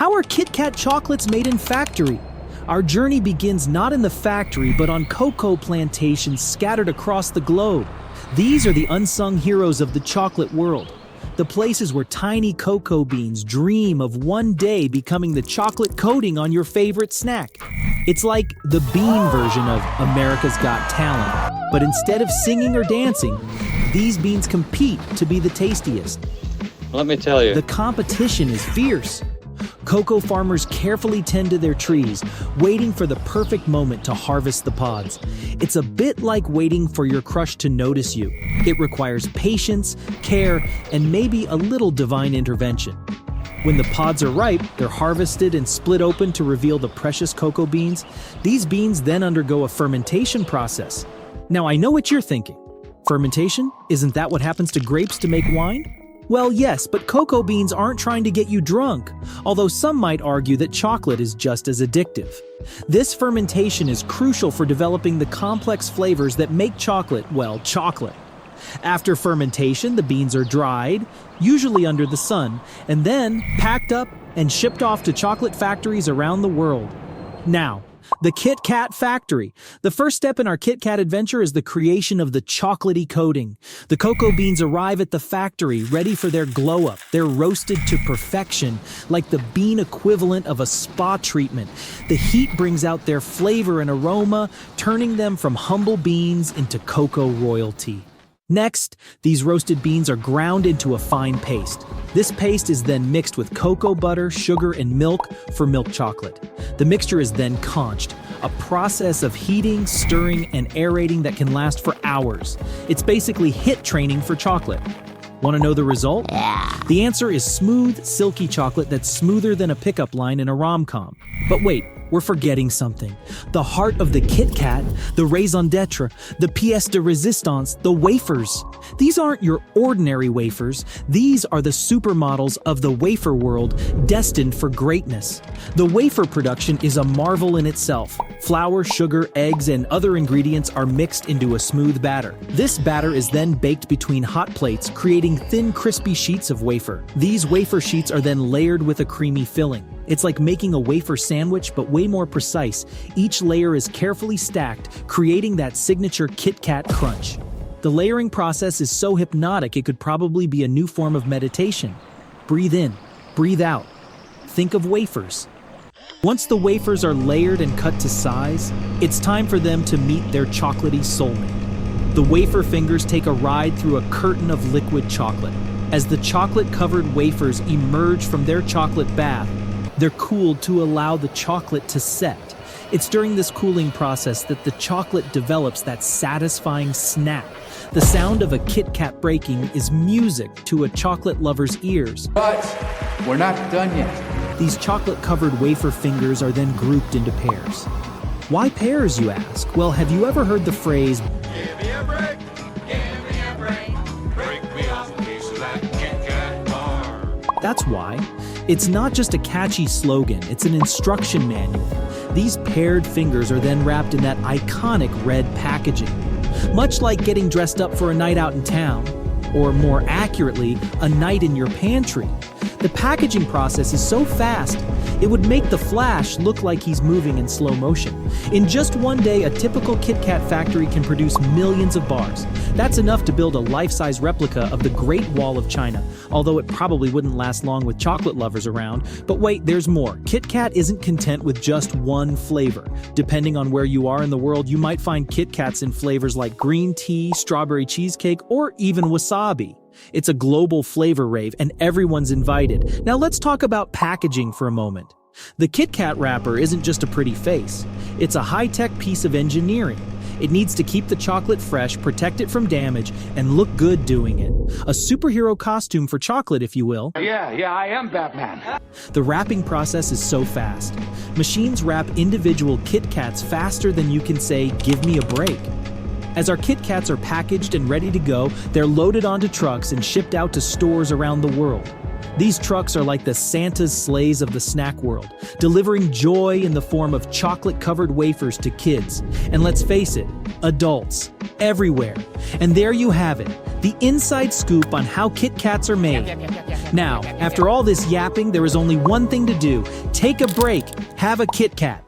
How are KitKat chocolates made in factory? Our journey begins not in the factory, but on cocoa plantations scattered across the globe. These are the unsung heroes of the chocolate world. The places where tiny cocoa beans dream of one day becoming the chocolate coating on your favorite snack. It's like the bean version of America's Got Talent. But instead of singing or dancing, these beans compete to be the tastiest. Let me tell you. The competition is fierce. Cocoa farmers carefully tend to their trees, waiting for the perfect moment to harvest the pods. It's a bit like waiting for your crush to notice you. It requires patience, care, and maybe a little divine intervention. When the pods are ripe, they're harvested and split open to reveal the precious cocoa beans. These beans then undergo a fermentation process. Now, I know what you're thinking. Fermentation? Isn't that what happens to grapes to make wine? Well, yes, but cocoa beans aren't trying to get you drunk, although some might argue that chocolate is just as addictive. This fermentation is crucial for developing the complex flavors that make chocolate, well, chocolate. After fermentation, the beans are dried, usually under the sun, and then packed up and shipped off to chocolate factories around the world. Now, the KitKat factory. The first step in our KitKat adventure is the creation of the chocolatey coating. The cocoa beans arrive at the factory, ready for their glow-up. They're roasted to perfection, like the bean equivalent of a spa treatment. The heat brings out their flavor and aroma, turning them from humble beans into cocoa royalty. Next, these roasted beans are ground into a fine paste. This paste is then mixed with cocoa butter, sugar, and milk for milk chocolate. The mixture is then conched, a process of heating, stirring, and aerating that can last for hours. It's basically HIT training for chocolate. Want to know the result? The answer is smooth, silky chocolate that's smoother than a pickup line in a rom-com. But wait, we're forgetting something. The heart of the KitKat, the raison d'etre, the pièce de résistance, the wafers. These aren't your ordinary wafers. These are the supermodels of the wafer world, destined for greatness. The wafer production is a marvel in itself. Flour, sugar, eggs, and other ingredients are mixed into a smooth batter. This batter is then baked between hot plates, creating thin, crispy sheets of wafer. These wafer sheets are then layered with a creamy filling. It's like making a wafer sandwich, but way more precise. Each layer is carefully stacked, creating that signature KitKat crunch. The layering process is so hypnotic it could probably be a new form of meditation. Breathe in, breathe out. Think of wafers. Once the wafers are layered and cut to size, it's time for them to meet their chocolatey soulmate. The wafer fingers take a ride through a curtain of liquid chocolate. As the chocolate-covered wafers emerge from their chocolate bath, they're cooled to allow the chocolate to set. It's during this cooling process that the chocolate develops that satisfying snap. The sound of a KitKat breaking is music to a chocolate lover's ears. But we're not done yet. These chocolate-covered wafer fingers are then grouped into pairs. Why pairs, you ask? Well, have you ever heard the phrase, "Give me a break, give me a break, break me off a piece of that KitKat bar"? That's why. It's not just a catchy slogan, it's an instruction manual. These paired fingers are then wrapped in that iconic red packaging. Much like getting dressed up for a night out in town, or more accurately, a night in your pantry. The packaging process is so fast, it would make the Flash look like he's moving in slow motion. In just one day, a typical KitKat factory can produce millions of bars. That's enough to build a life-size replica of the Great Wall of China, although it probably wouldn't last long with chocolate lovers around. But wait, there's more. KitKat isn't content with just one flavor. Depending on where you are in the world, you might find KitKats in flavors like green tea, strawberry cheesecake, or even wasabi. It's a global flavor rave, and everyone's invited. Now let's talk about packaging for a moment. The KitKat wrapper isn't just a pretty face. It's a high-tech piece of engineering. It needs to keep the chocolate fresh, protect it from damage, and look good doing it. A superhero costume for chocolate, if you will. Yeah, I am Batman. The wrapping process is so fast. Machines wrap individual KitKats faster than you can say, "Give me a break." As our KitKats are packaged and ready to go, they're loaded onto trucks and shipped out to stores around the world. These trucks are like the Santa's sleighs of the snack world, delivering joy in the form of chocolate-covered wafers to kids. And let's face it, adults, everywhere. And there you have it, the inside scoop on how KitKats are made. Now, after all this yapping, there is only one thing to do. Take a break, have a KitKat.